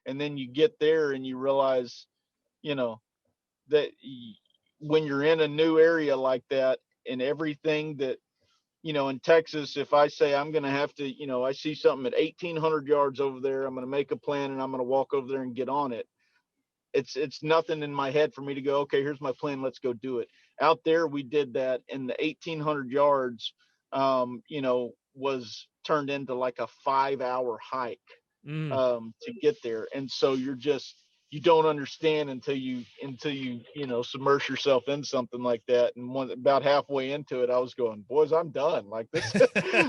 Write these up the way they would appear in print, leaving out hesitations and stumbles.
And then you get there and you realize, you know, that when you're in a new area like that, and everything that, in Texas, if I say I'm going to have to, I see something at 1,800 yards over there, I'm going to make a plan and I'm going to walk over there and get on it. It's nothing in my head for me to go, okay, here's my plan, let's go do it. Out there, we did that, and the 1,800 yards, was turned into like a 5-hour hike to get there. And so you don't understand until you submerge yourself in something like that. And about halfway into it, I was going, boys, I'm done. Like this,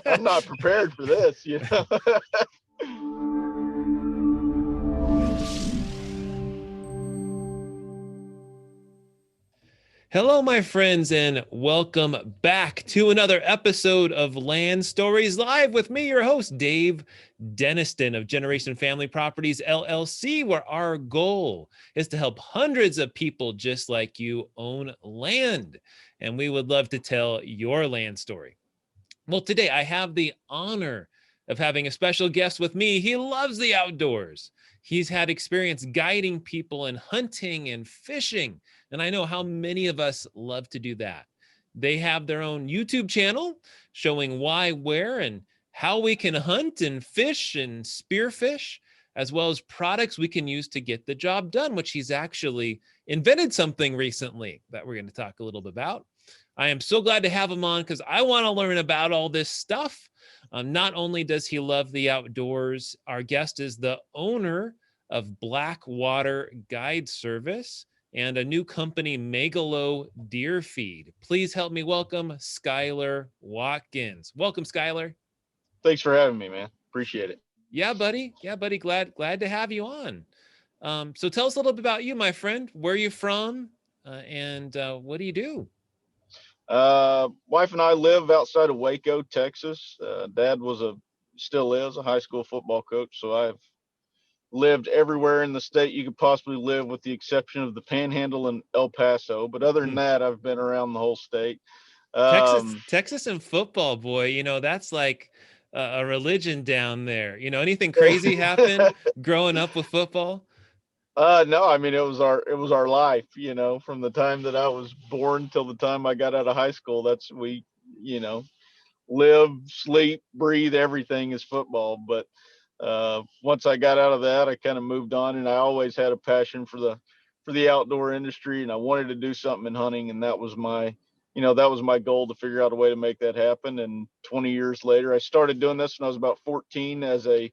I'm not prepared for this. Hello, my friends, and welcome back to another episode of Land Stories Live with me, your host, Dave Deniston of Generation Family Properties, LLC, where our goal is to help hundreds of people just like you own land. And we would love to tell your land story. Well, today I have the honor of having a special guest with me. He loves the outdoors. He's had experience guiding people in hunting and fishing. And I know how many of us love to do that. They have their own YouTube channel showing why, where, and how we can hunt and fish and spearfish, as well as products we can use to get the job done, which he's actually invented something recently that we're going to talk a little bit about. I am so glad to have him on because I want to learn about all this stuff. Not only does he love the outdoors, our guest is the owner of Blackwater Guide Service and a new company, Megalo Deer Feed. Please help me welcome Skyler Watkins. Welcome, Skyler. Thanks for having me, man. Appreciate it. Yeah, buddy. Glad to have you on. So tell us a little bit about you, my friend. Where are you from? And what do you do? Wife and I live outside of Waco, Texas. Dad still is a high school football coach. So I've lived everywhere in the state you could possibly live, with the exception of the Panhandle and El Paso. But other than that, I've been around the whole state. Texas and football, boy, that's like a religion down there. Anything crazy happen growing up with football? No, I mean, it was our life, from the time that I was born till the time I got out of high school. You know, live, sleep, breathe, everything is football. But once I got out of that, I kind of moved on, and I always had a passion for the outdoor industry, and I wanted to do something in hunting, and that was my goal, to figure out a way to make that happen. And 20 years later, I started doing this when I was about 14 as I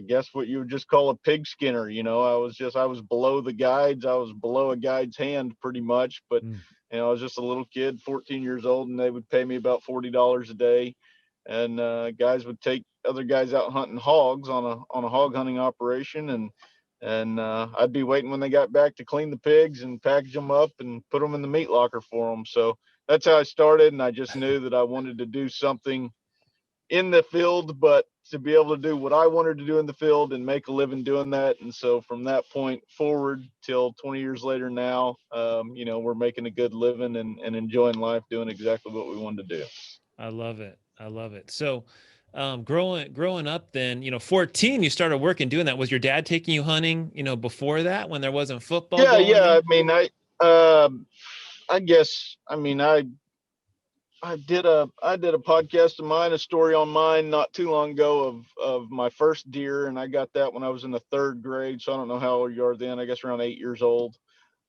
guess what you would just call a pig skinner. I was below the guides. I was below a guide's hand pretty much, but I was just a little kid, 14 years old, and they would pay me about $40 a day. And guys would take other guys out hunting hogs on a hog hunting operation. And I'd be waiting when they got back to clean the pigs and package them up and put them in the meat locker for them. So that's how I started. And I just knew that I wanted to do something in the field, but to be able to do what I wanted to do in the field and make a living doing that. And so from that point forward till 20 years later now, we're making a good living and enjoying life doing exactly what we wanted to do. I love it. So growing up then, 14, you started working doing that. Was your dad taking you hunting, before that, when there wasn't football going on? I mean, I guess, I mean, I did a podcast of mine, a story on mine not too long ago of my first deer, and I got that when I was in the third grade. So I don't know how old you are then. I guess around 8 years old.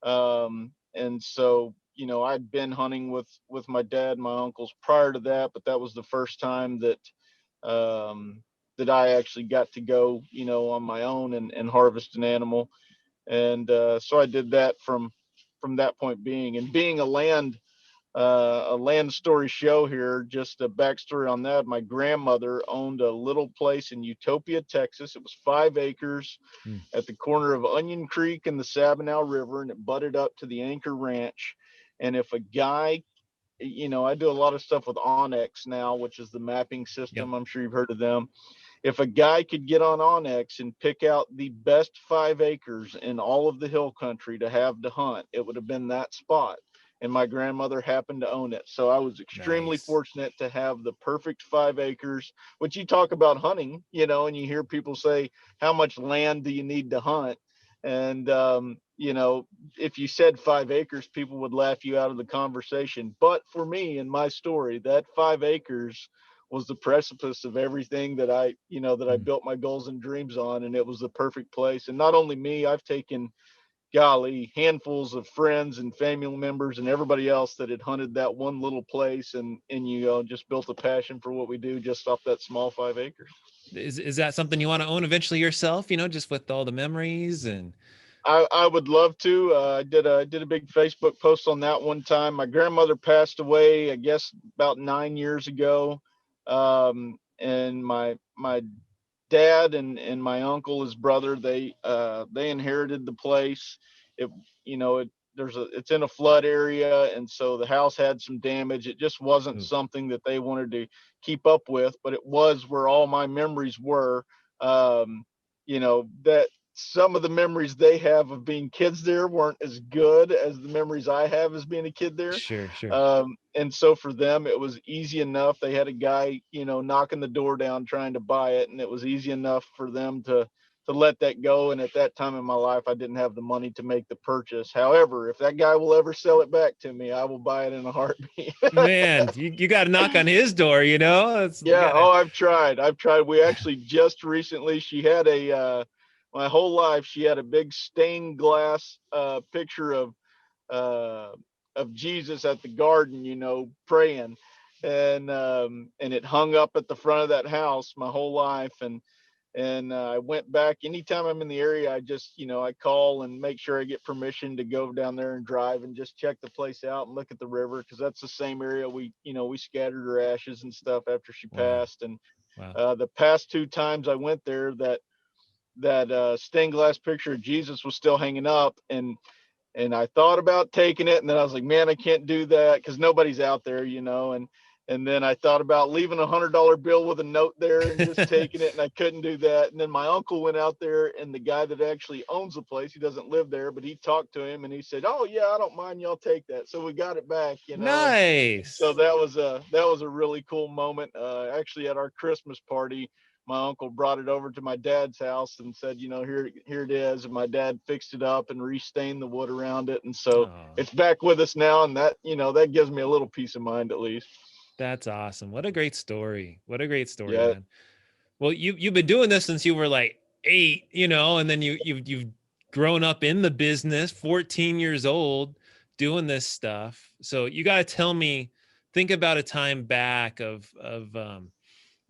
And so I'd been hunting with my dad, and my uncles prior to that, but that was the first time that I actually got to go, on my own and harvest an animal. And so I did that from that point being, and being a land story show here. Just a backstory on that. My grandmother owned a little place in Utopia, Texas. It was 5 acres at the corner of Onion Creek and the Sabinal River, and it butted up to the Anchor Ranch. And if a guy, I do a lot of stuff with Onyx now, which is the mapping system. Yep. I'm sure you've heard of them. If a guy could get on Onyx and pick out the best 5 acres in all of the hill country to have to hunt, it would have been that spot. and my grandmother happened to own it. So I was extremely Nice. fortunate to have the perfect 5 acres, which you talk about hunting, and you hear people say, how much land do you need to hunt? And, if you said 5 acres, people would laugh you out of the conversation. But for me, in my story, that 5 acres was the precipice of everything that I Mm. built my goals and dreams on. And it was the perfect place. And not only me, I've taken, golly, handfuls of friends and family members and everybody else that had hunted that one little place, and just built a passion for what we do just off that small 5 acres. Is that something you want to own eventually yourself? Just with all the memories and I would love to. I did a big Facebook post on that one time. My grandmother passed away, I guess, about 9 years ago, and my dad and my uncle, his brother, they inherited the place. It you know it it's in a flood area, and so the house had some damage. It just wasn't ooh, something that they wanted to keep up with, but it was where all my memories were. That some of the memories they have of being kids there weren't as good as the memories I have as being a kid there. sure, sure. And so for them, it was easy enough. They had a guy, knocking the door down trying to buy it, and it was easy enough for them to let that go. And at that time in my life, I didn't have the money to make the purchase. However, if that guy will ever sell it back to me, I will buy it in a heartbeat. Man, you got to knock on his door, you Yeah. gotta. Oh, I've tried. We actually just recently, she had my whole life, she had a big stained glass picture uh, of Jesus at the garden, praying, and it hung up at the front of that house my whole life. And I went back anytime I'm in the area. I just, I call and make sure I get permission to go down there and drive and just check the place out and look at the river, because that's the same area we scattered her ashes and stuff after she Wow, passed. And wow. the past 2 times I went there, that stained glass picture of Jesus was still hanging up, and I thought about taking it, and then I was like, man, I can't do that because nobody's out there, and then I thought about leaving $100 bill with a note there and just taking it, and I couldn't do that. And then my uncle went out there, and the guy that actually owns the place, he doesn't live there, but he talked to him, and he said, oh yeah, I don't mind, y'all take that. So we got it back, and so Nice. that was a really cool moment. Actually, at our Christmas party, my uncle brought it over to my dad's house and said, here it is. And my dad fixed it up and restained the wood around it. And so Oh, it's back with us now. And that gives me a little peace of mind, at least. that's awesome. What a great story. What a great story, Yeah. man. Well, you've been doing this since you were like 8, and then you've grown up in the business, 14 years old, doing this stuff. So you got to tell me, think about a time back of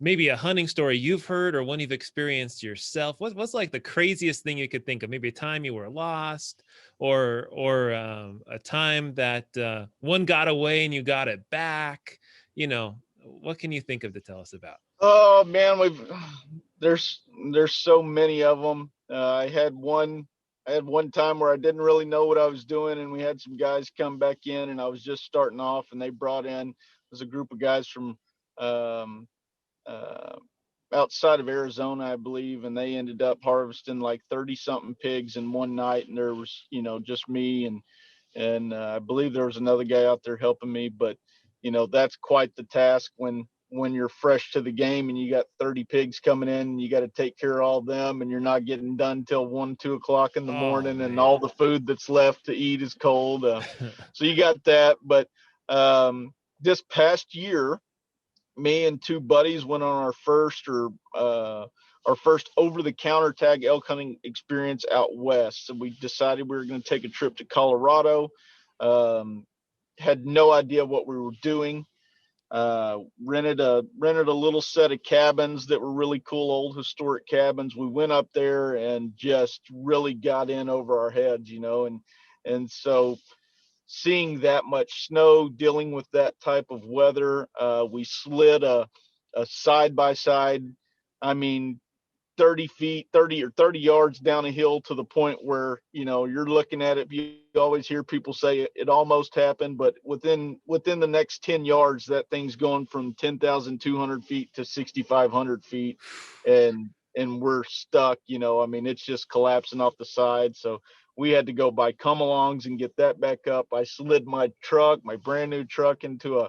maybe a hunting story you've heard or one you've experienced yourself. What's like the craziest thing you could think of? Maybe a time you were lost, or a time that one got away and you got it back. What can you think of to tell us about? Oh man, there's so many of them. I had one time where I didn't really know what I was doing, and we had some guys come back in, and I was just starting off, and they brought in, there's a group of guys from um, uh, outside of Arizona, I believe, and they ended up harvesting like 30 something pigs in one night. And there was, just me, and I believe there was another guy out there helping me. But, that's quite the task when you're fresh to the game and you got 30 pigs coming in and you got to take care of all of them, and you're not getting done till 1, 2 o'clock in the Oh morning, and all man. the food that's left to eat is cold. So you got that. But this past year, me and two buddies went on our first over the counter tag elk hunting experience out west. So we decided we were going to take a trip to Colorado. Um, had no idea what we were doing. Rented a little set of cabins that were really cool, old historic cabins. We went up there and just really got in over our heads, and so seeing that much snow, dealing with that type of weather. We slid a side by side, I mean, 30 feet, 30 or 30 yards down a hill, to the point where, you're looking at it. You always hear people say it almost happened, but within the next 10 yards, that thing's going from 10,200 feet to 6,500 feet. And we're stuck, I mean, it's just collapsing off the side. So we had to go buy come-alongs and get that back up. I slid my brand new truck, into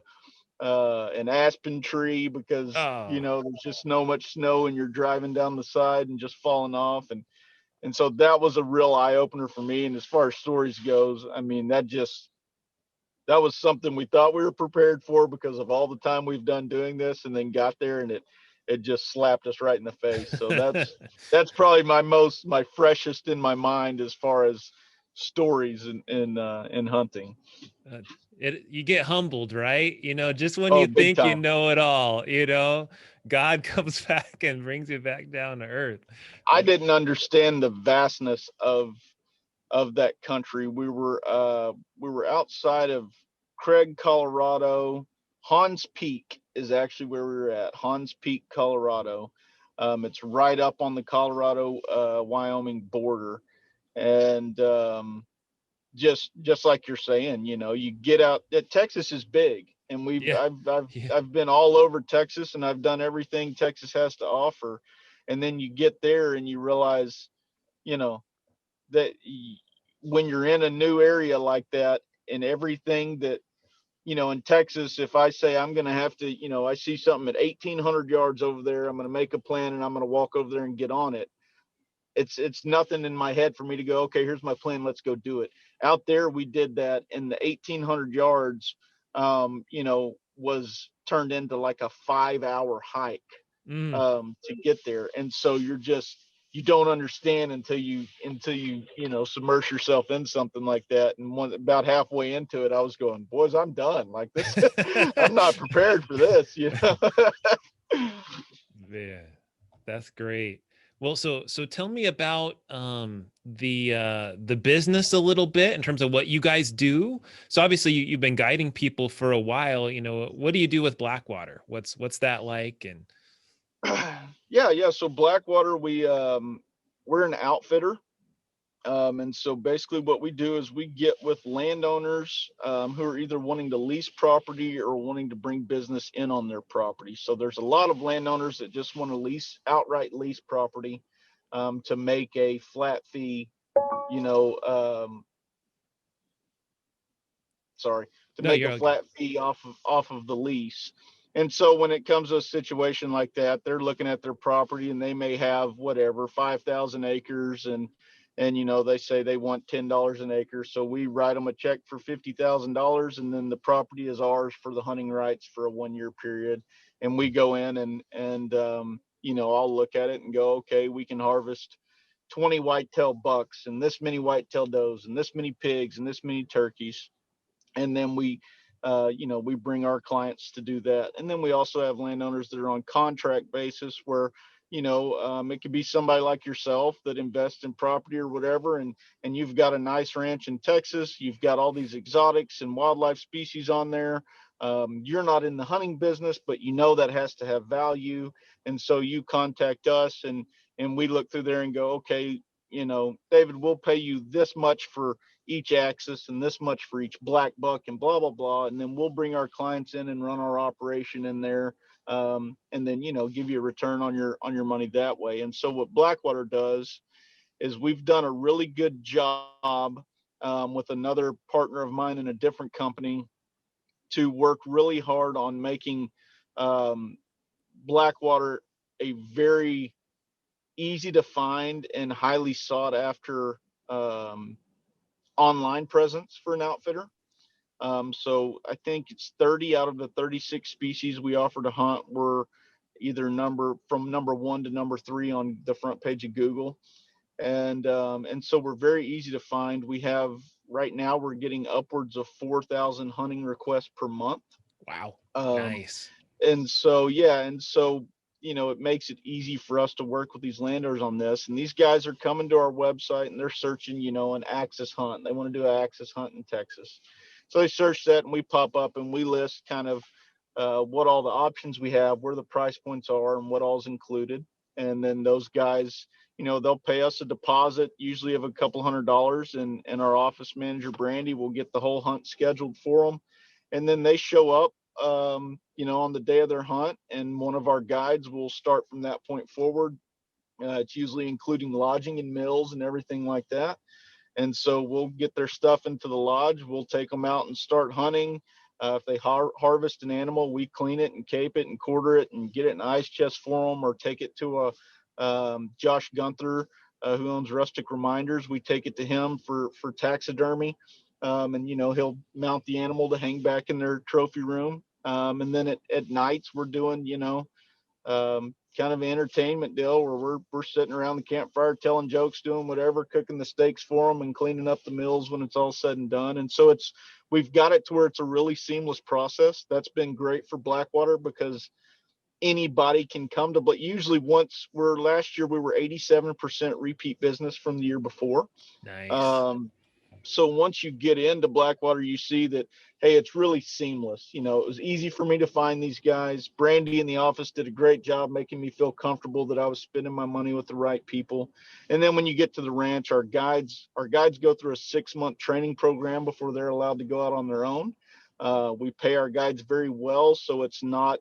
an aspen tree because Oh, there's just no much snow and you're driving down the side and just falling off. And so that was a real eye opener for me. And as far as stories goes, I mean, that was something we thought we were prepared for because of all the time we've done doing this, and then got there and it just slapped us right in the face. So that's probably my freshest in my mind as far as stories in hunting. uh, you get humbled, right? Just when Oh, you big think you time. know it all, God comes back and brings you back down to earth. I didn't understand the vastness of that country. We were outside of Craig, Colorado. Hans Peak is actually where we were at. Hans Peak, Colorado. It's right up on the Colorado Wyoming border, and just like you're saying, you get out. Texas is big, and Yeah. Yeah. I've been all over Texas, and I've done everything Texas has to offer, and then you get there and you realize, you know, that when you're in a new area like that, and everything that, in Texas, if I say I'm going to have to, I see something at 1,800 yards over there, I'm going to make a plan and I'm going to walk over there and get on it. It's nothing in my head for me to go, okay, here's my plan, let's go do it. Out there, we did that, and the 1,800 yards, was turned into like a 5-hour hike Mm. to get there. And so you don't understand until you submerge yourself in something like that. And about halfway into it, I was going, boys, I'm done. Like this, I'm not prepared for this. Yeah, that's great. Well, so tell me about the business a little bit in terms of what you guys do. So obviously you've been guiding people for a while. What do you do with Blackwater? What's that like? And Yeah. So Blackwater, we're an outfitter. And so basically what we do is we get with landowners who are either wanting to lease property or wanting to bring business in on their property. So there's a lot of landowners that just want to outright lease property to make a flat fee, you know, sorry, to no, make you're a all good. flat fee off of the lease. And so when it comes to a situation like that, they're looking at their property and they may have whatever 5,000 acres, and they say they want $10 an acre. So we write them a check for $50,000, and then the property is ours for the hunting rights for a 1-year period. And we go in and I'll look at it and go, okay, we can harvest 20 whitetail bucks and this many whitetail does and this many pigs and this many turkeys. And then we bring our clients to do that. And then we also have landowners that are on contract basis where it could be somebody like yourself that invests in property or whatever, and you've got a nice ranch in Texas, you've got all these exotics and wildlife species on there. You're not in the hunting business, but that has to have value, and so you contact us, and we look through there and go, okay, David, we'll pay you this much for each axis and this much for each black buck and blah blah blah, and then we'll bring our clients in and run our operation in there, and then give you a return on your money that way. And so what Blackwater does is we've done a really good job with another partner of mine in a different company to work really hard on making um, Blackwater a very easy to find and highly sought after um, online presence for an outfitter. So I think it's 30 out of the 36 species we offer to hunt were either from number 1 to number 3 on the front page of Google. And so we're very easy to find. We have right now we're getting upwards of 4,000 hunting requests per month. Wow, Um, nice. and so it makes it easy for us to work with these landowners on this. And these guys are coming to our website and they're searching an axis hunt. They want to do an axis hunt in Texas, so they search that and we pop up and we list kind of what all the options we have, where the price points are, and what all's included. And then those guys, they'll pay us a deposit, usually of a couple $100, and our office manager Brandy will get the whole hunt scheduled for them. And then they show up on the day of their hunt, and one of our guides will start from that point forward. It's usually including lodging and meals and everything like that. And so we'll get their stuff into the lodge. We'll take them out and start hunting. If they harvest an animal, we clean it and cape it and quarter it and get it in ice chest for them, or take it to a Josh Gunther, who owns Rustic Reminders. We take it to him for taxidermy. And, he'll mount the animal to hang back in their trophy room. And then at nights, we're doing, kind of an entertainment deal where we're sitting around the campfire telling jokes, doing whatever, cooking the steaks for them and cleaning up the meals when it's all said and done. And so we've got it to where it's a really seamless process. That's been great for Blackwater because anybody can come to, but usually last year we were 87% repeat business from the year before. Nice. So once you get into Blackwater, you see that, hey, it's really seamless. It was easy for me to find these guys. Brandy in the office did a great job making me feel comfortable that I was spending my money with the right people. And then when you get to the ranch, our guides go through a 6-month training program before they're allowed to go out on their own. We pay our guides very well, so it's not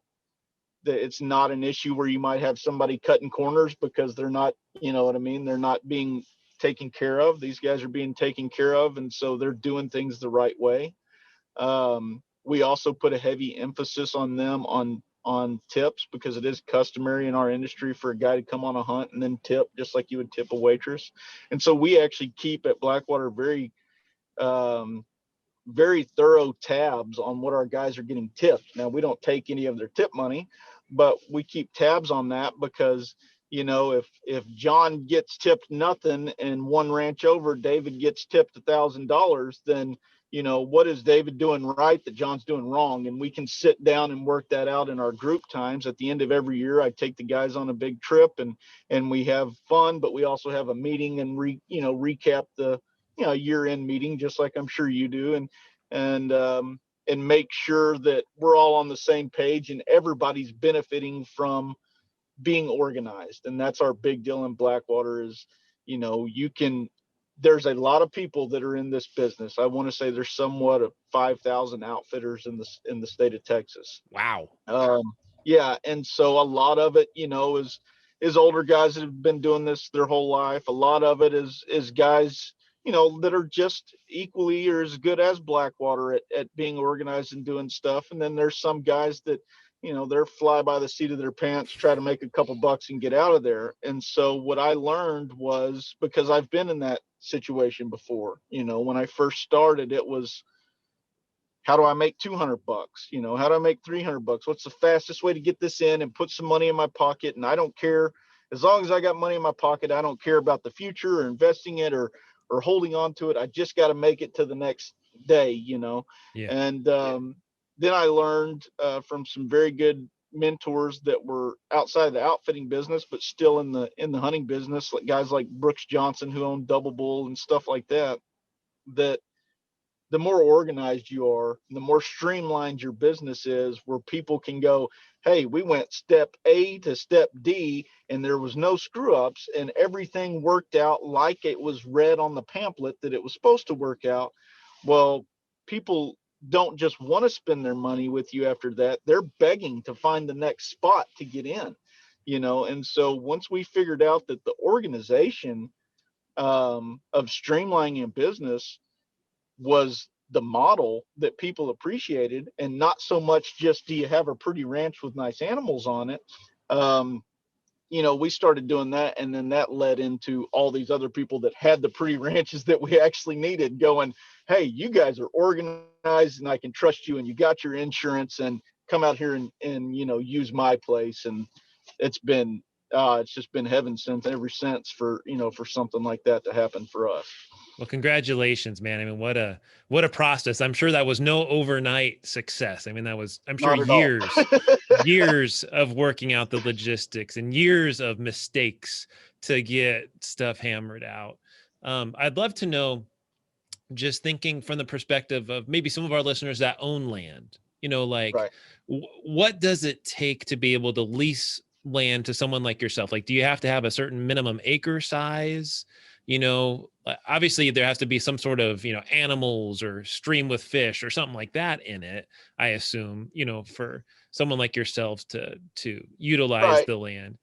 an issue where you might have somebody cutting corners because they're not, you know what I mean? They're not being taken care of. These guys are being taken care of, and so they're doing things the right way. We also put a heavy emphasis on them on tips, because it is customary in our industry for a guy to come on a hunt and then tip just like you would tip a waitress. And so we actually keep at Blackwater very thorough tabs on what our guys are getting tipped. Now, we don't take any of their tip money, but we keep tabs on that because, if John gets tipped nothing and one ranch over, David gets tipped $1,000, then, what is David doing right that John's doing wrong? And we can sit down and work that out in our group times. At the end of every year, I take the guys on a big trip and we have fun, but we also have a meeting and recap the year-end meeting, just like I'm sure you do, and make sure that we're all on the same page and everybody's benefiting from being organized. And that's our big deal in Blackwater is, there's a lot of people that are in this business. I want to say there's somewhat of 5,000 outfitters in the state of Texas. Wow. Yeah. And so a lot of it, is older guys that have been doing this their whole life. A lot of it is guys, that are just equally or as good as Blackwater at being organized and doing stuff. And then there's some guys that, they're fly by the seat of their pants, try to make a couple bucks and get out of there. And so what I learned was, because I've been in that situation before, when I first started, it was, how do I make 200 bucks? How do I make 300 bucks? What's the fastest way to get this in and put some money in my pocket? And I don't care, as long as I got money in my pocket, I don't care about the future or investing it or holding on to it. I just got to make it to the next day, Yeah. And then I learned from some very good mentors that were outside of the outfitting business, but still in the hunting business, like guys like Brooks Johnson, who owned Double Bull and stuff like that, that the more organized you are, the more streamlined your business is, where people can go, hey, we went step A to step D and there was no screw ups and everything worked out like it was read on the pamphlet that it was supposed to work out. Well, people don't just want to spend their money with you after that. They're begging to find the next spot to get in, And so once we figured out that the organization of streamlining a business was the model that people appreciated, and not so much just, do you have a pretty ranch with nice animals on it? We started doing that, and then that led into all these other people that had the pretty ranches that we actually needed going, hey, you guys are organized and I can trust you, and you got your insurance, and come out here and use my place. And it's just been heaven sent ever since for something like that to happen for us. Well, congratulations, man. I mean, what a process. I'm sure that was no overnight success. I mean, I'm sure years of working out the logistics and years of mistakes to get stuff hammered out. I'd love to know, just thinking from the perspective of maybe some of our listeners that own land, Right. What does it take to be able to lease land to someone like yourself? Like, do you have to have a certain minimum acre size? Obviously there has to be some sort of, animals or stream with fish or something like that in it, I assume, for someone like yourself to utilize Right. the land.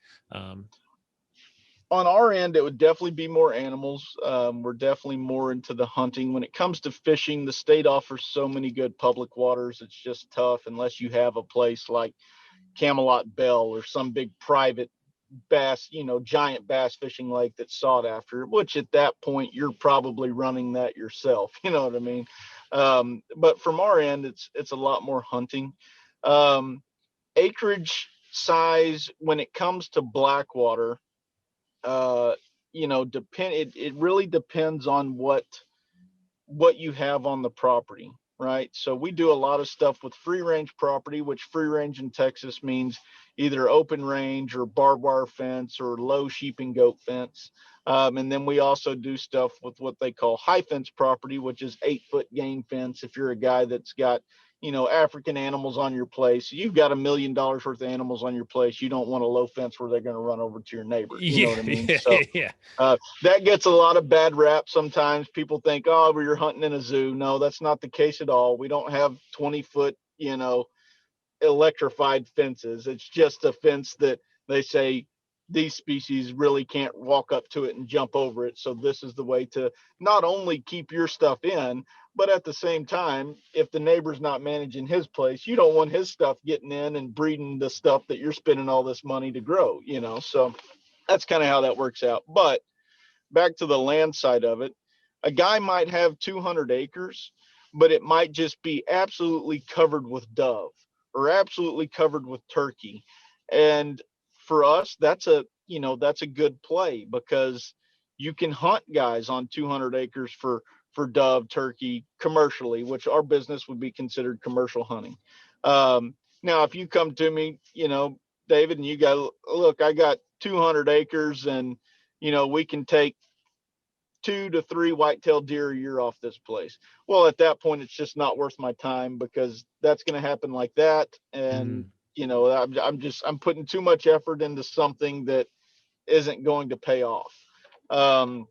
On our end, it would definitely be more animals. We're definitely more into the hunting. When it comes to fishing, the state offers so many good public waters. It's just tough unless you have a place like Camelot Bell or some big private bass, giant bass fishing lake that's sought after, which at that point you're probably running that yourself. You know what I mean? But from our end, it's a lot more hunting. Um, Acreage size when it comes to blackwater, uh, it really depends on what you have on the property, right? So we do a lot of stuff with free range property, which free range in Texas means either open range or barbed wire fence or low sheep and goat fence. And then we also do stuff with what they call high fence property, which is 8-foot game fence. If you're a guy that's got, African animals on your place, you've got $1 million worth of animals on your place. You don't want a low fence where they're going to run over to your neighbor. You know Yeah, what I mean? So yeah, yeah. that gets a lot of bad rap. Sometimes people think, oh, well, you're hunting in a zoo. No, that's not the case at all. We don't have 20-foot, electrified fences. It's just a fence that they say these species really can't walk up to it and jump over it. So this is the way to not only keep your stuff in, but at the same time, if the neighbor's not managing his place, you don't want his stuff getting in and breeding the stuff that you're spending all this money to grow, So that's kind of how that works out. But back to the land side of it, a guy might have 200 acres, but it might just be absolutely covered with dove or absolutely covered with turkey. And for us, that's a good play because you can hunt guys on 200 acres for dove, turkey commercially, which our business would be considered commercial hunting. Now, if you come to me, David, and you go, look, I got 200 acres and we can take 2 to 3 white-tailed deer a year off this place. Well, at that point, it's just not worth my time because that's going to happen like that. And, Mm. I'm putting too much effort into something that isn't going to pay off. Um,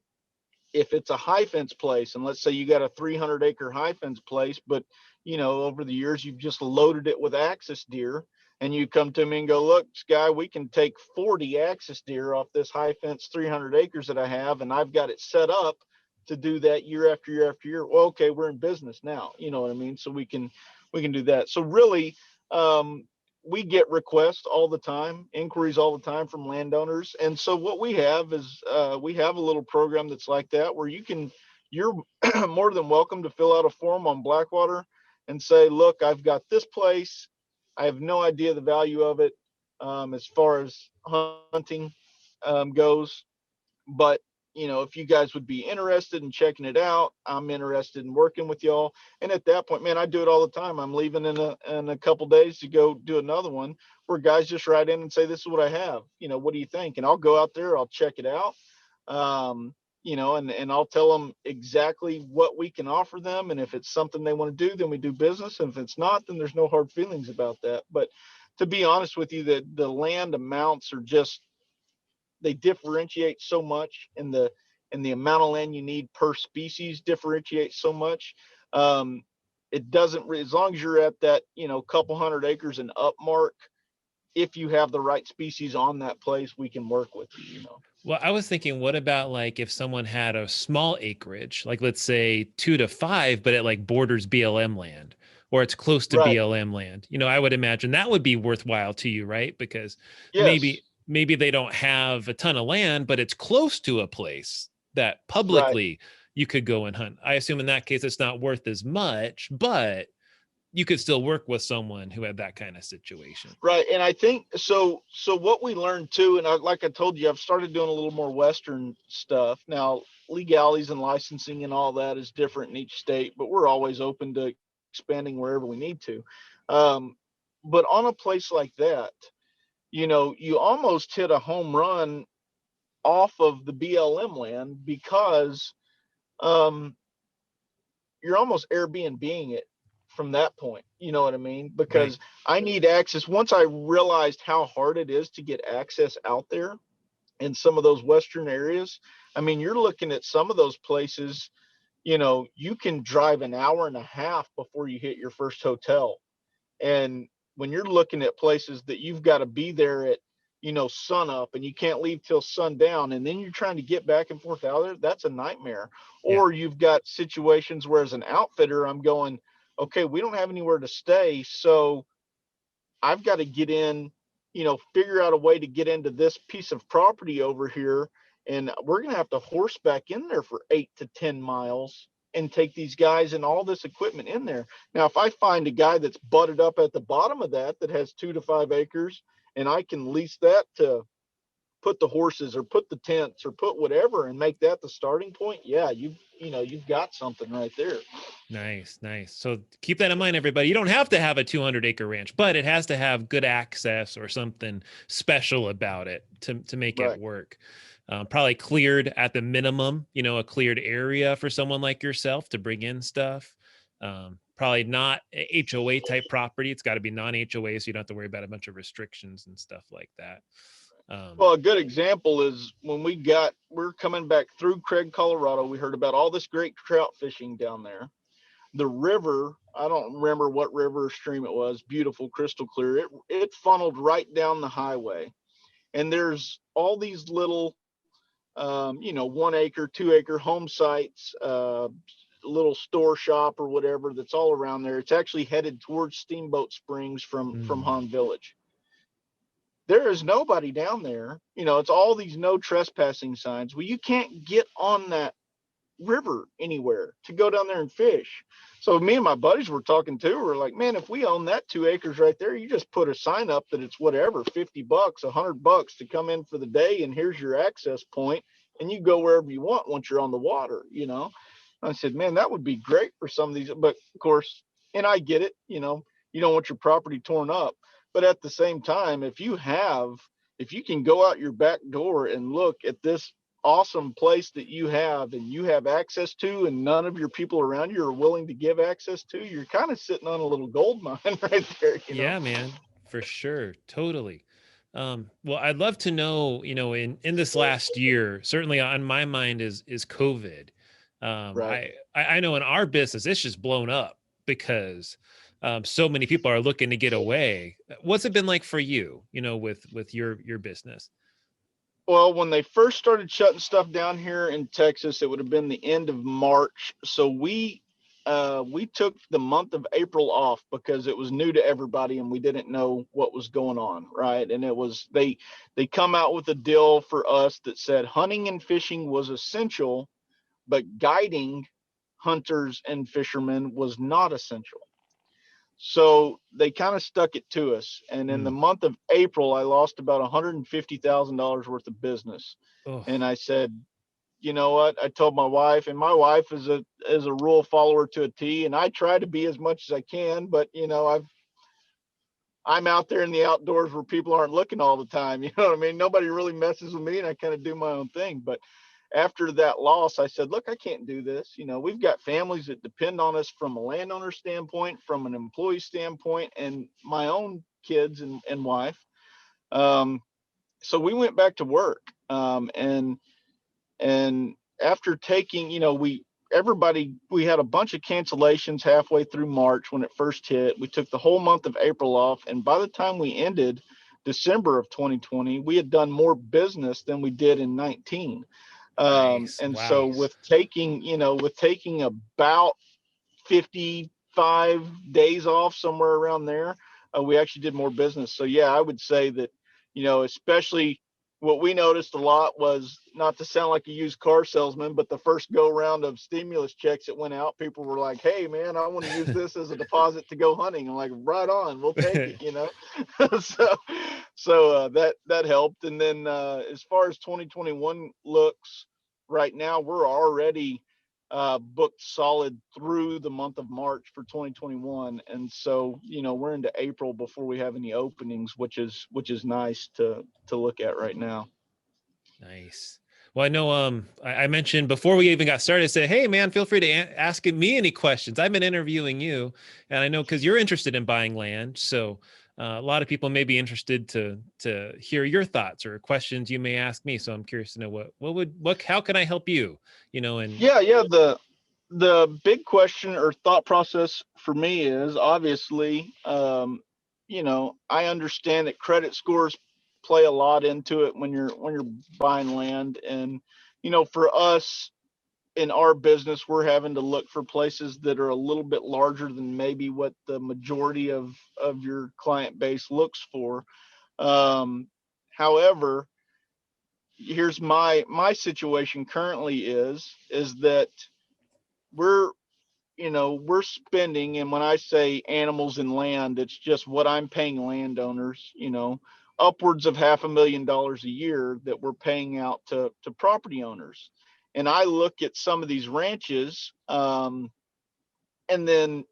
if it's a high fence place, and let's say you got a 300-acre high fence place, but over the years you've just loaded it with axis deer, and you come to me and go, look, Sky, we can take 40 axis deer off this high fence 300 acres that I have, and I've got it set up to do that year after year after year. Well, okay, we're in business now. You know what I mean? So we can do that. So really, um, we get requests all the time, inquiries all the time from landowners. And so what we have is we have a little program that's like that where you're more than welcome to fill out a form on Blackwater and say, look, I've got this place. I have no idea the value of it as far as hunting goes. But if you guys would be interested in checking it out, I'm interested in working with y'all. And at that point, man, I do it all the time. I'm leaving in a couple days to go do another one where guys just write in and say, this is what I have. What do you think? And I'll go out there, I'll check it out. And I'll tell them exactly what we can offer them. And if it's something they want to do, then we do business. And if it's not, then there's no hard feelings about that. But to be honest with you, the land amounts are just, they differentiate so much, and the amount of land you need per species differentiates so much. It doesn't, as long as you're at that couple hundred acres and up mark, if you have the right species on that place, we can work with you. Well, I was thinking, what about like if someone had a small acreage, like let's say 2 to 5, but it like borders BLM land or it's close to Right. BLM land? I would imagine that would be worthwhile to you, right? Because Yes. maybe they don't have a ton of land, but it's close to a place that Right. publicly you could go and hunt. I assume in that case it's not worth as much, but you could still work with someone who had that kind of situation. Right. And I think so what we learned too, and like I told you, I've started doing a little more Western stuff. Now, legalities and licensing and all that is different in each state, but we're always open to expanding wherever we need to. Um, but on a place like that, you almost hit a home run off of the BLM land because um, you're almost Airbnb-ing it from that point. You know what I mean? Right. Because I need access. Once I realized how hard it is to get access out there in some of those Western areas, I mean, you're looking at some of those places, you can drive an hour and a half before you hit your first hotel. And when you're looking at places that you've got to be there at sun up, and you can't leave till sundown, and then you're trying to get back and forth out there. That's a nightmare. Yeah. Or you've got situations where, as an outfitter, I'm going, okay, we don't have anywhere to stay, so I've got to get in, figure out a way to get into this piece of property over here. And we're going to have to horseback in there for 8 to 10 miles and take these guys and all this equipment in there. Now, if I find a guy that's butted up at the bottom of that has 2 to 5 acres, and I can lease that to put the horses or put the tents or put whatever and make that the starting point, yeah, you've got something right there. Nice. So keep that in mind, everybody. You don't have to have a 200-acre ranch, but it has to have good access or something special about it to make it work. Probably cleared at the minimum, a cleared area for someone like yourself to bring in stuff. Probably not HOA type property. It's got to be non-HOA, so you don't have to worry about a bunch of restrictions and stuff like that. Well, a good example is when we're coming back through Craig, Colorado. We heard about all this great trout fishing down there. The river, I don't remember what river or stream it was, beautiful, crystal clear. It funneled right down the highway. And there's all these little, 1 acre, 2 acre home sites, little store shop or whatever that's all around there. It's actually headed towards Steamboat Springs from Han Village. There is nobody down there. It's all these no trespassing signs. Well, you can't get on that river anywhere to go down there and fish. So me and my buddies were talking too. We're like, man, if we own that 2 acres right there, you just put a sign up that it's whatever, $50, $100 to come in for the day, and here's your access point, and you go wherever you want once you're on the water. I said, man, that would be great for some of these. But of course, and I get it, you don't want your property torn up. But at the same time, if you can go out your back door and look at this awesome place that you have access to, and none of your people around you are willing to give access to, you're kind of sitting on a little gold mine right there. Yeah, man, for sure. Totally. Well, I'd love to know, in this last year, certainly on my mind is COVID. Right. I know in our business, it's just blown up because so many people are looking to get away. What's it been like for you, with your business? Well, when they first started shutting stuff down here in Texas, it would have been the end of March. So we took the month of April off because it was new to everybody and we didn't know what was going on, right? And it was they come out with a deal for us that said hunting and fishing was essential, but guiding hunters and fishermen was not essential. So they kind of stuck it to us. And in the month of April, I lost about $150,000 worth of business. Oh. And I said, you know what? I told my wife, and my wife is a rule follower to a T, and I try to be as much as I can, but I'm out there in the outdoors where people aren't looking all the time. You know what I mean? Nobody really messes with me, and I kind of do my own thing. But after that loss, I said, look, I can't do this. We've got families that depend on us from a landowner standpoint, from an employee standpoint, and my own kids and wife. So we went back to work. And after taking, we had a bunch of cancellations halfway through March when it first hit. We took the whole month of April off. And by the time we ended December of 2020, we had done more business than we did in 19. Nice. And wow. So with taking about 55 days off, somewhere around there, we actually did more business. So yeah, I would say that, especially what we noticed a lot was, not to sound like a used car salesman, but the first go round of stimulus checks that went out, people were like, hey man, I want to use this as a deposit to go hunting. I'm like, right on, we'll take it, so that helped. And then as far as 2021 looks right now, we're already booked solid through the month of March for 2021. And so, we're into April before we have any openings, which is nice to look at right now. Nice. Well, I know I mentioned before we even got started, I said, hey man, feel free to ask me any questions. I've been interviewing you, and I know because you're interested in buying land. So a lot of people may be interested to hear your thoughts or questions you may ask me. So I'm curious to know how can I help you? The big question or thought process for me is, obviously, I understand that credit scores play a lot into it when you're buying land. And, for us in our business, we're having to look for places that are a little bit larger than maybe what the majority of your client base looks for. However, here's my situation currently is that we're we're spending, and when I say animals and land, it's just what I'm paying landowners, upwards of $500,000 a year that we're paying out to property owners. And I look at some of these ranches, and then,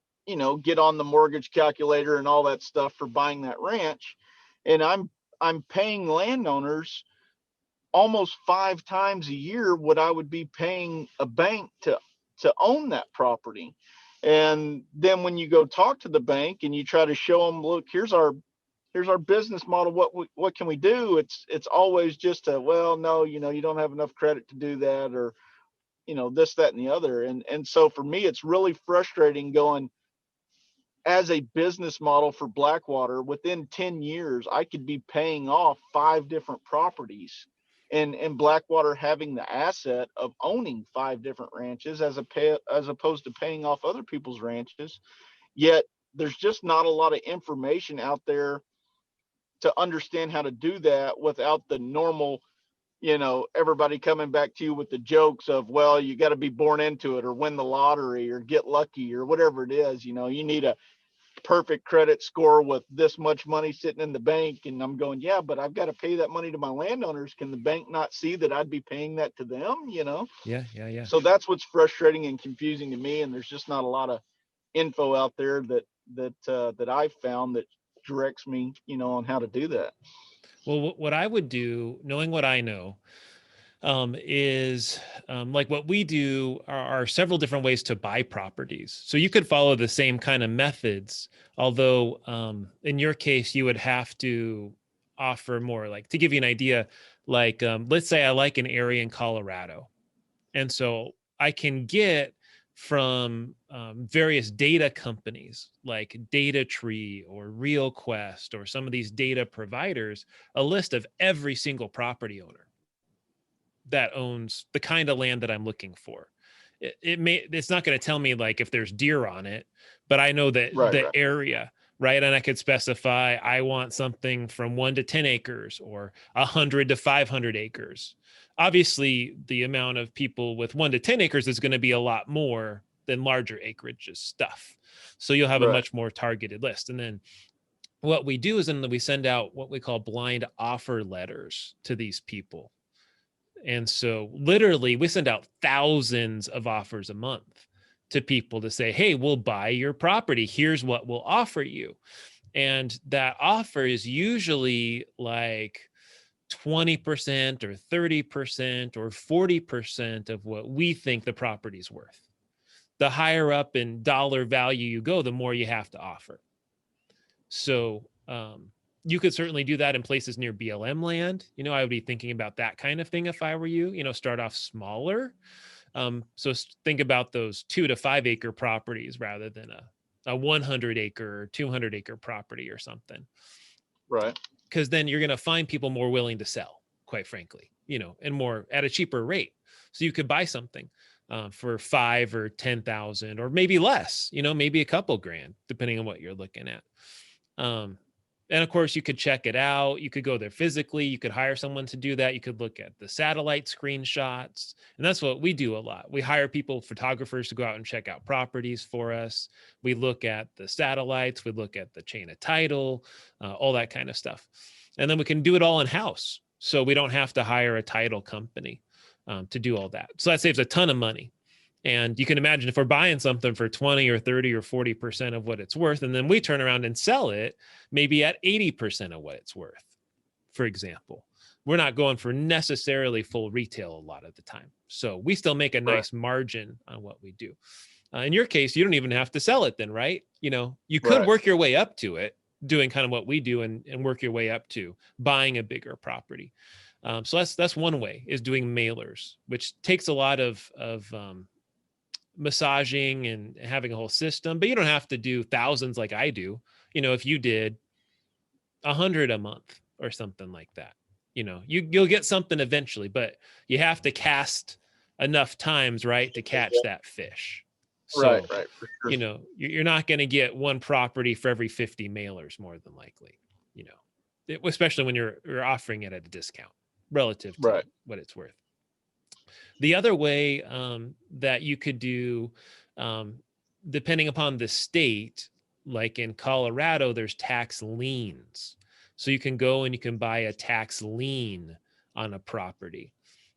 get on the mortgage calculator and all that stuff for buying that ranch. And I'm paying landowners almost 5 times a year what I would be paying a bank to own that property. And then when you go talk to the bank and you try to show them, look, here's our business model, what can we do? It's always just well, no, you don't have enough credit to do that, or this, that, and the other. And so for me, it's really frustrating going, as a business model for Blackwater, within 10 years, I could be paying off 5 different properties, and Blackwater having the asset of owning 5 different ranches as opposed to paying off other people's ranches. Yet there's just not a lot of information out there to understand how to do that without the normal, everybody coming back to you with the jokes of, well, you got to be born into it, or win the lottery, or get lucky, or whatever it is. You need a perfect credit score with this much money sitting in the bank. And I'm going, yeah, but I've got to pay that money to my landowners. Can the bank not see that I'd be paying that to them? Yeah. So that's what's frustrating and confusing to me. And there's just not a lot of info out there that I've found that directs me, on how to do that. Well, what I would do, knowing what I know, is like what we do are several different ways to buy properties. So you could follow the same kind of methods, although in your case, you would have to offer more. Like, to give you an idea, like let's say I like an area in Colorado. And so I can get from various data companies like DataTree or RealQuest or some of these data providers, a list of every single property owner that owns the kind of land that I'm looking for. It's not going to tell me like if there's deer on it, but I know that the area, right? And I could specify, I want something from 1 to 10 acres or 100 to 500 acres. Obviously, the amount of people with 1 to 10 acres is going to be a lot more than larger acreage stuff. So you'll have a much more targeted list. And then what we do is then we send out what we call blind offer letters to these people. And so literally we send out thousands of offers a month to people to say, hey, we'll buy your property. Here's what we'll offer you. And that offer is usually like 20% or 30% or 40% of what we think the property's worth. The higher up in dollar value you go, the more you have to offer. So you could certainly do that in places near BLM land. I would be thinking about that kind of thing if I were you, start off smaller. So think about those 2 to 5 acre properties rather than a 100 acre or 200 acre property or something. Right. Because then you're going to find people more willing to sell, quite frankly, and more at a cheaper rate. So you could buy something for 5 or 10,000 or maybe less, maybe a couple grand, depending on what you're looking at. And of course, you could check it out. You could go there physically. You could hire someone to do that. You could look at the satellite screenshots. And that's what we do a lot. We hire people, photographers, to go out and check out properties for us. We look at the satellites. We look at the chain of title, all that kind of stuff. And then we can do it all in-house. So we don't have to hire a title company to do all that. So that saves a ton of money. And you can imagine if we're buying something for 20 or 30 or 40% of what it's worth, and then we turn around and sell it maybe at 80% of what it's worth, for example. We're not going for necessarily full retail a lot of the time. So we still make a nice margin on what we do. In your case, you don't even have to sell it then, right? You could work your way up to it, doing kind of what we do and work your way up to buying a bigger property. So that's one way, is doing mailers, which takes a lot of massaging and having a whole system, but you don't have to do thousands like I do. If you did 100 a month, or something like that. You'll get something eventually, but you have to cast enough times, right, to catch that fish. So, Right, for sure. You're not going to get one property for every 50 mailers, more than likely, especially when you're offering it at a discount relative to what it's worth. The other way that you could do, depending upon the state, like in Colorado, there's tax liens. So you can go and you can buy a tax lien on a property.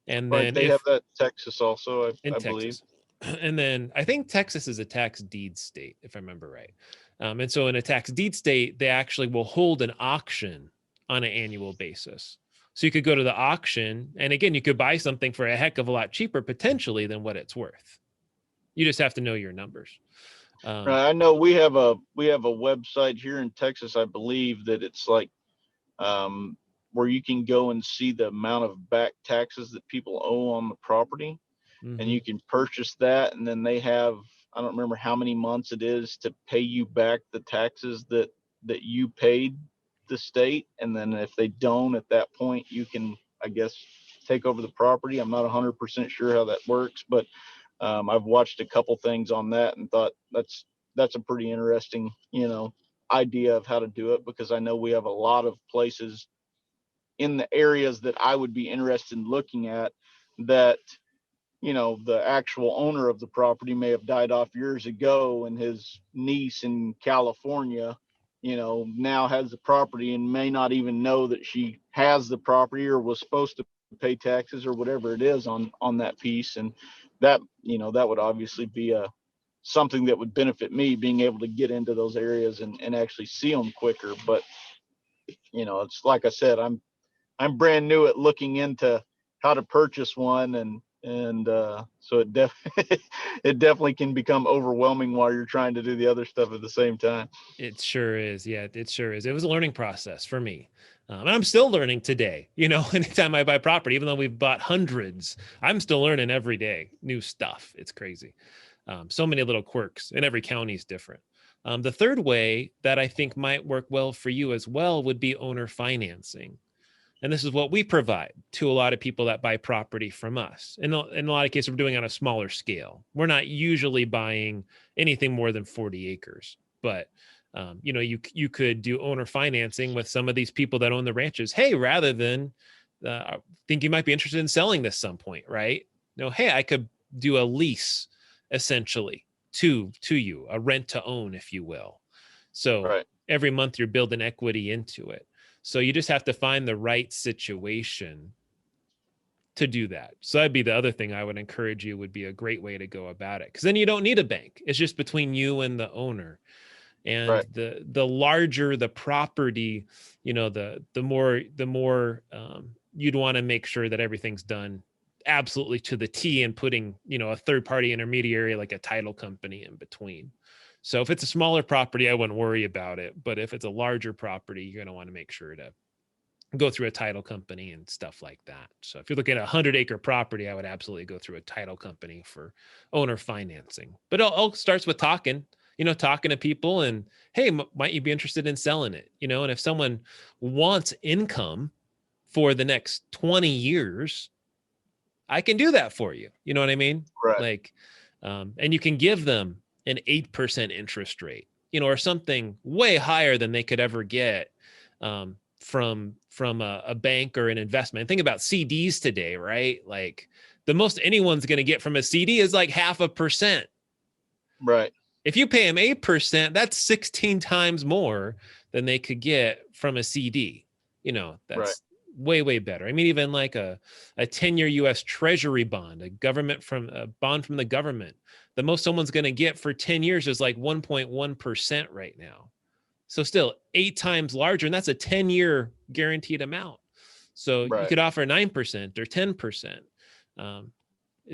And then they have that in Texas also, I believe. And then I think Texas is a tax deed state, if I remember right. And so in a tax deed state, they actually will hold an auction on an annual basis. So you could go to the auction, and again, you could buy something for a heck of a lot cheaper potentially than what it's worth. You just have to know your numbers. I know we have a website here in Texas, I believe, that it's like where you can go and see the amount of back taxes that people owe on the property, and you can purchase that, and then they have, I don't remember how many months it is to pay you back the taxes that you paid the state, and then if they don't at that point, you can, I guess, take over the property. I'm not 100% sure how that works, but I've watched a couple things on that and thought that's a pretty interesting, idea of how to do it, because I know we have a lot of places in the areas that I would be interested in looking at that, the actual owner of the property may have died off years ago, and his niece in California, now has the property and may not even know that she has the property or was supposed to pay taxes or whatever it is on that piece. And that, that would obviously be something that would benefit me, being able to get into those areas and actually see them quicker. But, it's like I said, I'm brand new at looking into how to purchase one, and so it definitely can become overwhelming while you're trying to do the other stuff at the same time. It sure is. Yeah, it sure is. It was a learning process for me. And I'm still learning today, anytime I buy property, even though we've bought hundreds, I'm still learning every day, new stuff. It's crazy. So many little quirks, and every county is different. The third way that I think might work well for you as well would be owner financing. And this is what we provide to a lot of people that buy property from us. In a lot of cases, we're doing it on a smaller scale. We're not usually buying anything more than 40 acres, but you could do owner financing with some of these people that own the ranches. Hey, rather than think you might be interested in selling this some point, right? Hey, I could do a lease essentially to you, a rent to own, if you will. So every month you're building equity into it. So you just have to find the right situation to do that. So that'd be the other thing I would encourage you, would be a great way to go about it. Because then you don't need a bank. It's just between you and the owner. And the larger the property, the more you'd want to make sure that everything's done absolutely to the T, and putting, a third party intermediary like a title company in between. So if it's a smaller property, I wouldn't worry about it. But if it's a larger property, you're going to want to make sure to go through a title company and stuff like that. So if you're looking at 100-acre property, I would absolutely go through a title company for owner financing. But it all starts with talking to people, and hey, might you be interested in selling it? And if someone wants income for the next 20 years, I can do that for you. You know what I mean? Right. And you can give them an 8% interest rate, or something way higher than they could ever get from a bank or an investment. Think about CDs today, right? Like the most anyone's going to get from a CD is like 0.5%. Right. If you pay them 8%, that's 16 times more than they could get from a CD. That's way, way better. I mean, even like a 10-year US Treasury bond, a bond from the government, the most someone's going to get for 10 years is like 1.1% right now. So still 8 times larger, and that's a 10-year guaranteed amount. So you could offer 9% or 10%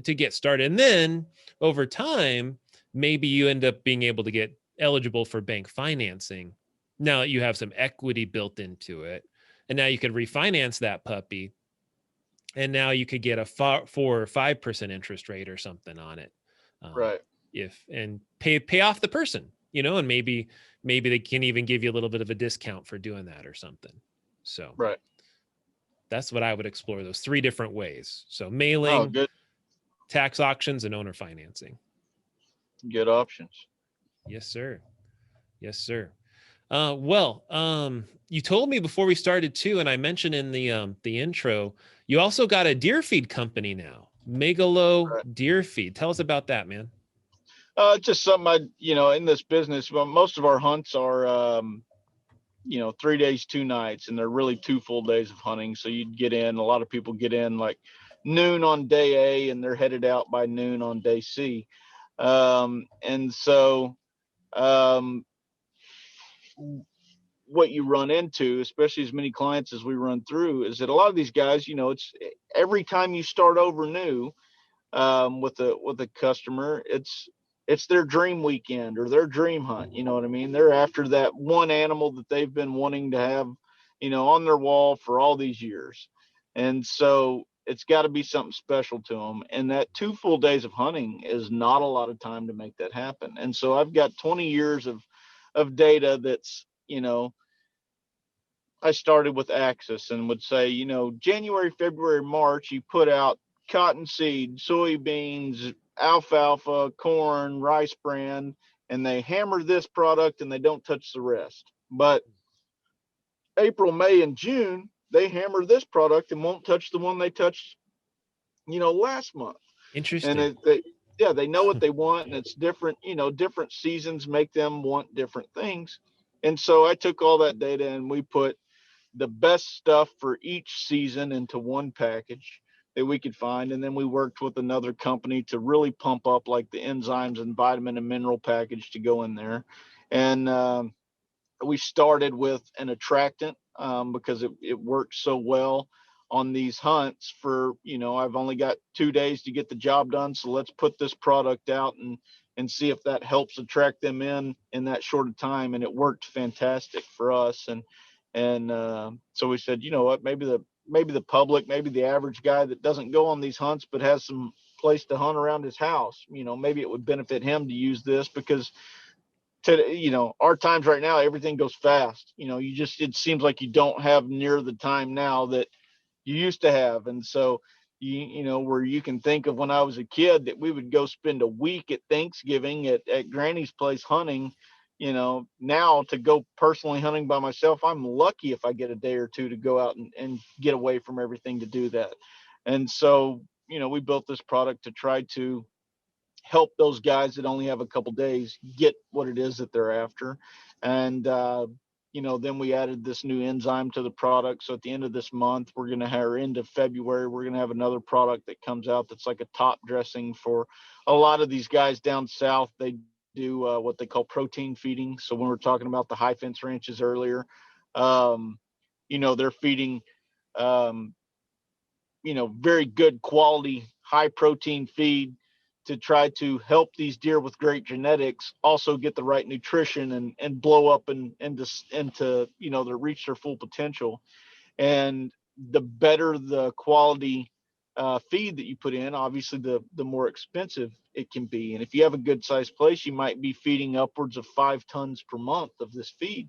to get started. And then over time, maybe you end up being able to get eligible for bank financing now that you have some equity built into it. And now you could refinance that puppy, and now you could get a 4 or 5% interest rate or something on it. And pay off the person, and maybe they can even give you a little bit of a discount for doing that or something. So Right. that's what I would explore, those 3 different ways. So Oh, mailing, good. tax auctions, and owner financing. Good options. Yes, sir. Yes, sir. You told me before we started too, and I mentioned in the intro, you also got a deer feed company now, Megalo Right. Deer Feed. Tell us about that, man. Just something in this business, well, most of our hunts are, 3 days, 2 nights, and they're really 2 full days of hunting. So you'd get in, a lot of people get in like noon on day A and they're headed out by noon on day C. And so, um, what you run into, especially as many clients as we run through, is that a lot of these guys, it's every time you start over new, with a customer, it's their dream weekend or their dream hunt. You know what I mean? They're after that one animal that they've been wanting to have, on their wall for all these years. And so it's got to be something special to them. And that 2 full days of hunting is not a lot of time to make that happen. And so I've got 20 years of data that's, I started with Axis and would say, January, February, March, you put out cottonseed, soybeans, alfalfa, corn, rice bran, and they hammer this product and they don't touch the rest. But April, May, and June, they hammer this product and won't touch the one they touched, last month. And Interesting. they know what they want, and it's different. Different seasons make them want different things. And so I took all that data and we put the best stuff for each season into one package that we could find. And then we worked with another company to really pump up like the enzymes and vitamin and mineral package to go in there. And we started with an attractant, because it worked so well on these hunts for, I've only got 2 days to get the job done. So let's put this product out and see if that helps attract them in that short of time. And it worked fantastic for us. And so we said, you know what, maybe the public, maybe the average guy that doesn't go on these hunts but has some place to hunt around his house, maybe it would benefit him to use this, because our times right now, everything goes fast. It seems like you don't have near the time now that you used to have. And so where you can think of when I was a kid that we would go spend a week at Thanksgiving at Granny's place hunting. Now to go personally hunting by myself, I'm lucky if I get a day or two to go out and get away from everything to do that. And so, we built this product to try to help those guys that only have a couple days get what it is that they're after. And, then we added this new enzyme to the product. So at the end of this month, we're going to have, or end of February, we're going to have another product that comes out that's like a top dressing for a lot of these guys down south. They do what they call protein feeding. So when we're talking about the high fence ranches earlier, they're feeding, um, very good quality, high protein feed to try to help these deer with great genetics also get the right nutrition and blow up and into to reach their full potential. And the better the quality feed that you put in, obviously the more expensive it can be. And if you have a good sized place, you might be feeding upwards of 5 tons per month of this feed.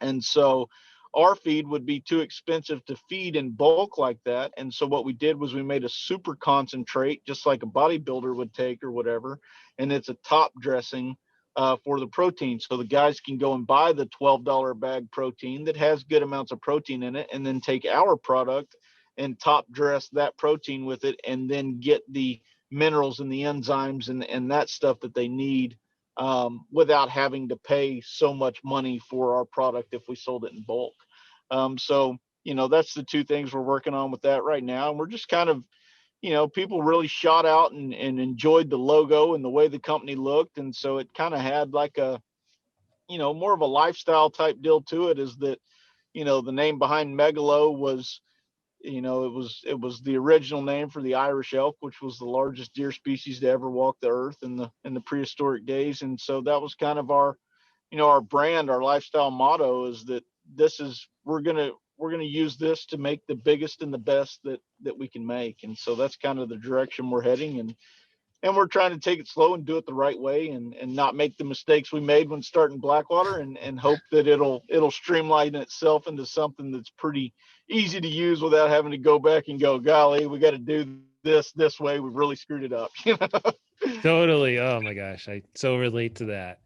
And so our feed would be too expensive to feed in bulk like that. And so what we did was we made a super concentrate, just like a bodybuilder would take or whatever. And it's a top dressing for the protein. So the guys can go and buy the $12 bag protein that has good amounts of protein in it, and then take our product and top dress that protein with it, and then get the minerals and the enzymes and that stuff that they need, without having to pay so much money for our product if we sold it in bulk. So, that's the two things we're working on with that right now. And we're just kind of, people really shot out and enjoyed the logo and the way the company looked. And so it kind of had like a, more of a lifestyle type deal to it, is that, the name behind Megalo was, it was the original name for the Irish elk, which was the largest deer species to ever walk the earth in the prehistoric days. And so that was kind of our, our brand, our lifestyle motto, is that we're gonna use this to make the biggest and the best that we can make. And so that's kind of the direction we're heading. and we're trying to take it slow and do it the right way, and not make the mistakes we made when starting Blackwater, and hope that it'll streamline itself into something that's pretty easy to use without having to go back and go, golly, we got to do this way. We really screwed it up. Totally. Oh my gosh. I so relate to that.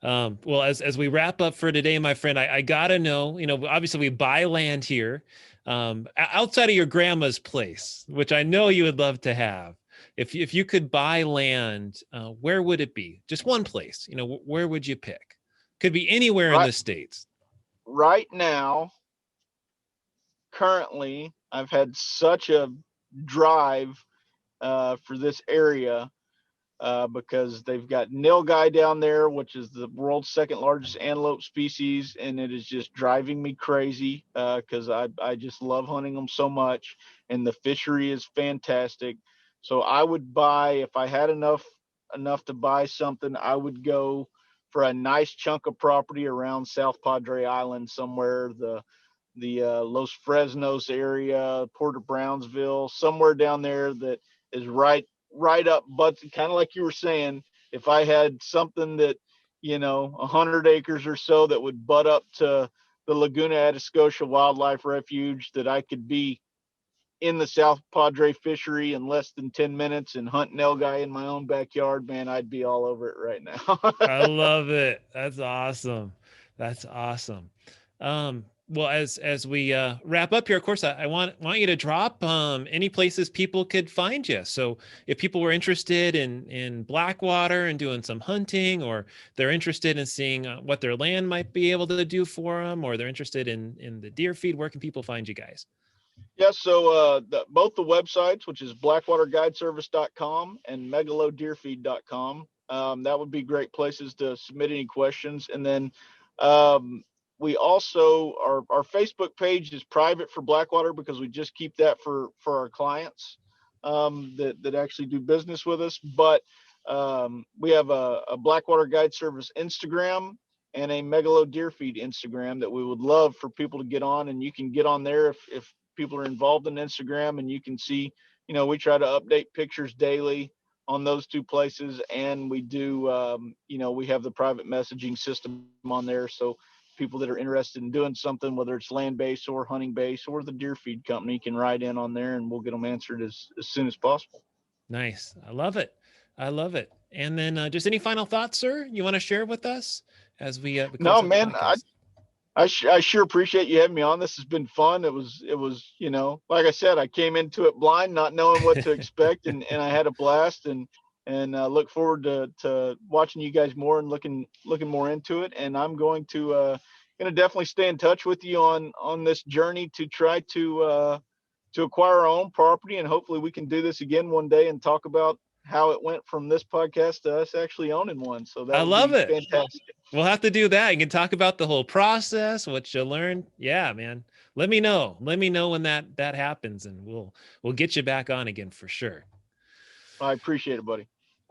Well, as we wrap up for today, my friend, I gotta know, obviously we buy land here, outside of your grandma's place, which I know you would love to have. If you could buy land, where would it be? Just one place, where would you pick? Could be anywhere in the States. Right now, currently, I've had such a drive for this area because they've got nilgai down there, which is the world's second largest antelope species, and it is just driving me crazy because I just love hunting them so much, and the fishery is fantastic. So I would buy, if I had enough to buy something, I would go for a nice chunk of property around South Padre Island somewhere, the Los Fresnos area, Port of Brownsville, somewhere down there that is right up, but kind of like you were saying, if I had something that, 100 acres or so that would butt up to the Laguna Atascosa Wildlife Refuge, that I could be in the South Padre fishery in less than 10 minutes and hunt nilgai in my own backyard, man, I'd be all over it right now. I love it. That's awesome. That's awesome. Well, as we wrap up here, of course, I want you to drop any places people could find you. So if people were interested in Blackwater and doing some hunting, or they're interested in seeing what their land might be able to do for them, or they're interested in the deer feed, where can people find you guys? Yeah, so both the websites, which is blackwaterguideservice.com and megalodeerfeed.com, that would be great places to submit any questions. And then we also, our Facebook page is private for Blackwater because we just keep that for our clients that actually do business with us. But we have a Blackwater Guide Service Instagram and a Megalo Deer Feed Instagram that we would love for people to get on, and you can get on there if people are involved in Instagram, and you can see, we try to update pictures daily on those two places. And we do, we have the private messaging system on there. So people that are interested in doing something, whether it's land-based or hunting-based or the deer feed company, can write in on there, and we'll get them answered as soon as possible. Nice. I love it. I love it. And then just any final thoughts, sir, you want to share with us as we no, man, I sure appreciate you having me on. This has been fun. It was, like I said, I came into it blind, not knowing what to expect, and I had a blast, and look forward to watching you guys more and looking more into it. And I'm going to definitely stay in touch with you on this journey to try to acquire our own property, and hopefully we can do this again one day and talk about how it went from this podcast to us actually owning one. So that I love it. Fantastic. We'll have to do that. You can talk about the whole process, what you learned. Yeah, man. Let me know when that happens, and we'll get you back on again for sure. I appreciate it, buddy.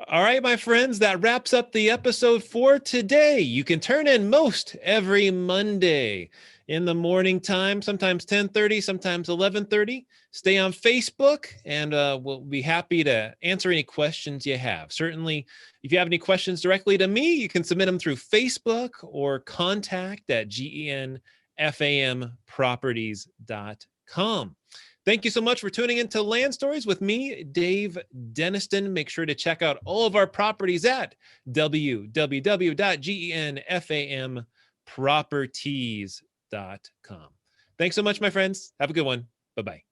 All right, my friends, that wraps up the episode for today. You can turn in most every Monday in the morning time, sometimes 10:30, sometimes 11:30. Stay on Facebook, and we'll be happy to answer any questions you have. Certainly, if you have any questions directly to me, you can submit them through Facebook or contact@genfamproperties.com. Thank you so much for tuning into Land Stories with me, Dave Deniston. Make sure to check out all of our properties at www.genfamproperties.com. Thanks so much, my friends. Have a good one. Bye-bye.